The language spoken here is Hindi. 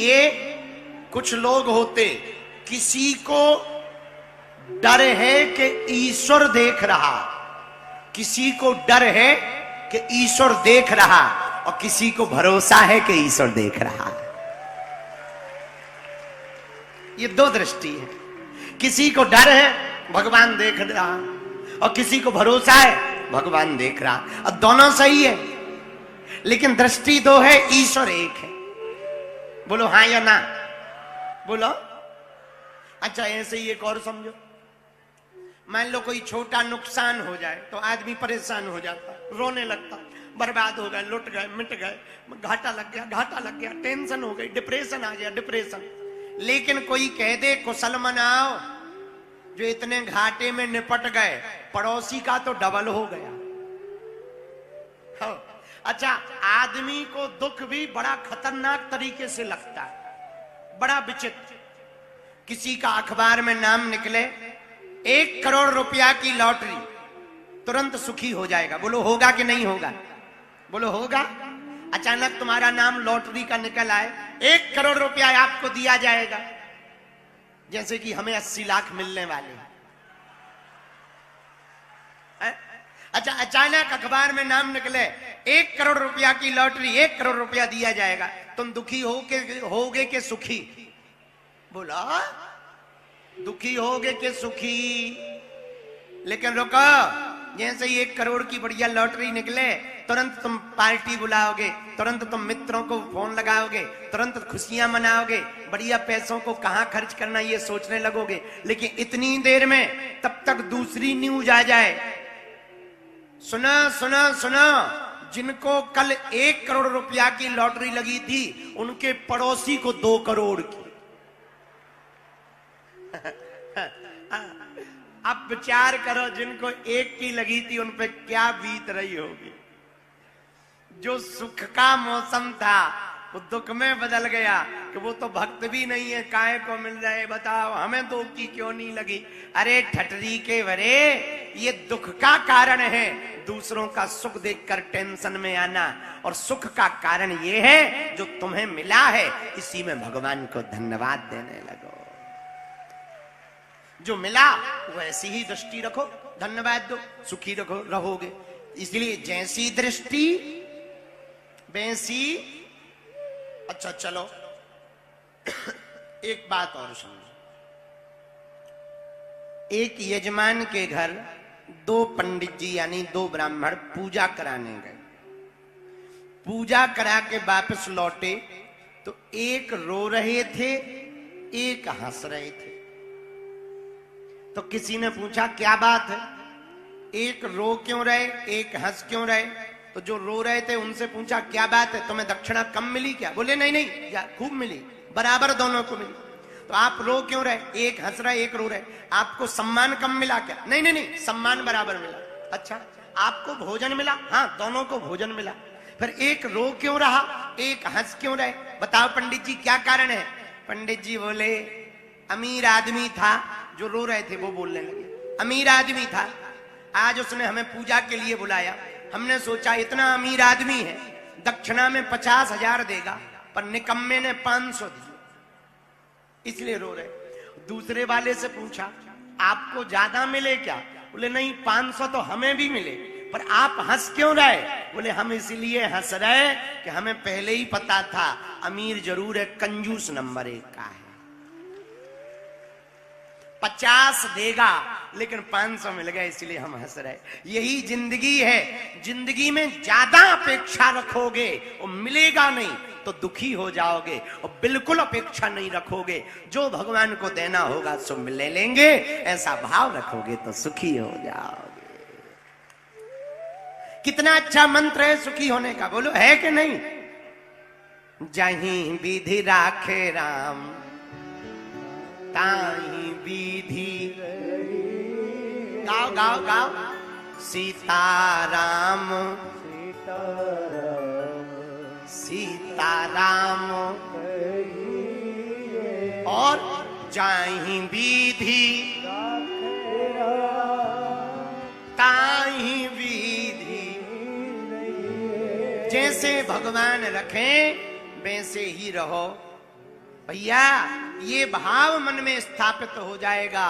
ये कुछ लोग होते, किसी को डर है कि ईश्वर देख रहा, किसी को डर है कि ईश्वर देख रहा, और किसी को भरोसा है कि ईश्वर देख रहा। ये दो दृष्टि है। किसी को डर है भगवान देख रहा, और किसी को भरोसा है भगवान देख रहा, और दोनों सही है, लेकिन दृष्टि दो है, ईश्वर एक है। बोलो हाँ या ना, बोलो। अच्छा ऐसे ही एक और समझो, मान लो कोई छोटा नुकसान हो जाए तो आदमी परेशान हो जाता, रोने लगता, बर्बाद हो गए, लुट गए, मिट गए, घाटा लग गया, घाटा लग गया, टेंशन हो गई, डिप्रेशन आ गया, डिप्रेशन। लेकिन कोई कह दे कुशल मनाओ, जो इतने घाटे में निपट गए, पड़ोसी का तो डबल हो गया। हाँ। अच्छा, आदमी को दुख भी बड़ा खतरनाक तरीके से लगता है, बड़ा विचित्र। किसी का अखबार में नाम निकले 1 करोड़ रुपया की लॉटरी, तुरंत सुखी हो जाएगा। बोलो होगा कि नहीं होगा, बोलो होगा। अचानक तुम्हारा नाम लॉटरी का निकल आए, 1 करोड़ रुपया आपको दिया जाएगा, जैसे कि हमें 80 लाख मिलने वाले हैं। अच्छा, अचानक अखबार में नाम निकले 1 करोड़ रुपया की लॉटरी, 1 करोड़ रुपया दिया जाएगा, तुम दुखी होगे कि सुखी? बोला दुखी होगे कि सुखी? लेकिन रुको, जैसे ही 1 करोड़ की बढ़िया लॉटरी निकले, तुरंत तुम पार्टी बुलाओगे, तुरंत तुम मित्रों को फोन लगाओगे, तुरंत खुशियां मनाओगे, बढ़िया पैसों को कहां खर्च करना ये सोचने लगोगे। लेकिन इतनी देर में तब तक दूसरी न्यूज आ जाए, सुना सुना सुना, जिनको कल 1 करोड़ रुपया की लॉटरी लगी थी, उनके पड़ोसी को 2 करोड़ की। अब विचार करो, जिनको 1 की लगी थी उन पे क्या बीत रही होगी। जो सुख का मौसम था वो दुख में बदल गया, कि वो तो भक्त भी नहीं है, काहे को मिल जाए बताओ, हमें 2 की क्यों नहीं लगी। अरे ठटरी के वरे, ये दुख का कारण है दूसरों का सुख देखकर टेंशन में आना, और सुख का कारण ये है जो तुम्हें मिला है, इसी में भगवान को धन्यवाद देने लगो। जो मिला वैसी ही दृष्टि रखो, धन्यवाद दो, सुखी रहोगे। इसलिए जैसी दृष्टि वैसी। अच्छा चलो एक बात और समझो, एक यजमान के घर 2 पंडित जी यानी 2 ब्राह्मण पूजा कराने गए। पूजा करा के वापस लौटे तो एक रो रहे थे, एक हंस रहे थे। तो किसी ने पूछा क्या बात है, एक रो क्यों रहे, एक हंस क्यों रहे? तो जो रो रहे थे उनसे पूछा क्या बात है, तुम्हें दक्षिणा कम मिली क्या? बोले नहीं नहीं, खूब मिली, बराबर दोनों को मिली। तो आप रो क्यों रहे? एक हंस रहे, एक रो रहे। आपको सम्मान कम मिला क्या? नहीं नहीं नहीं, सम्मान बराबर मिला। अच्छा, आपको भोजन मिला? हाँ, दोनों को भोजन मिला। फिर एक रो क्यों रहा, एक हंस क्यों रहे? बताओ पंडित जी क्या कारण है? पंडित जी बोले अमीर आदमी था जो रो रहे थे, वो बोलने लगे अमीर आदमी था, आज उसने हमें पूजा के लिए बुलाया, हमने सोचा इतना अमीर आदमी है, दक्षिणा में 50,000 देगा, पर निकम्मे ने 500 दिए, इसलिए रो रहे। दूसरे वाले से पूछा आपको ज्यादा मिले क्या? बोले नहीं, 500 तो हमें भी मिले, पर आप हंस क्यों रहे? बोले हम इसलिए हंस रहे कि हमें पहले ही पता था अमीर जरूर है, कंजूस नंबर 1 का है, 50 देगा लेकिन 500 मिल गया, इसलिए हम हंस रहे। यही जिंदगी है, जिंदगी में ज्यादा अपेक्षा रखोगे वो मिलेगा नहीं तो दुखी हो जाओगे, और बिल्कुल अपेक्षा नहीं रखोगे, जो भगवान को देना होगा सो ले लेंगे, ऐसा भाव रखोगे तो सुखी हो जाओगे। कितना अच्छा मंत्र है सुखी होने का, बोलो है कि नहीं? जहीं विधि राखे राम ताही विधि, गाओ गाओ गाओ, सीताराम सीताराम, और जाहि विधि ताहि विधि। जैसे भगवान रखें वैसे ही रहो, भैया ये भाव मन में स्थापित हो जाएगा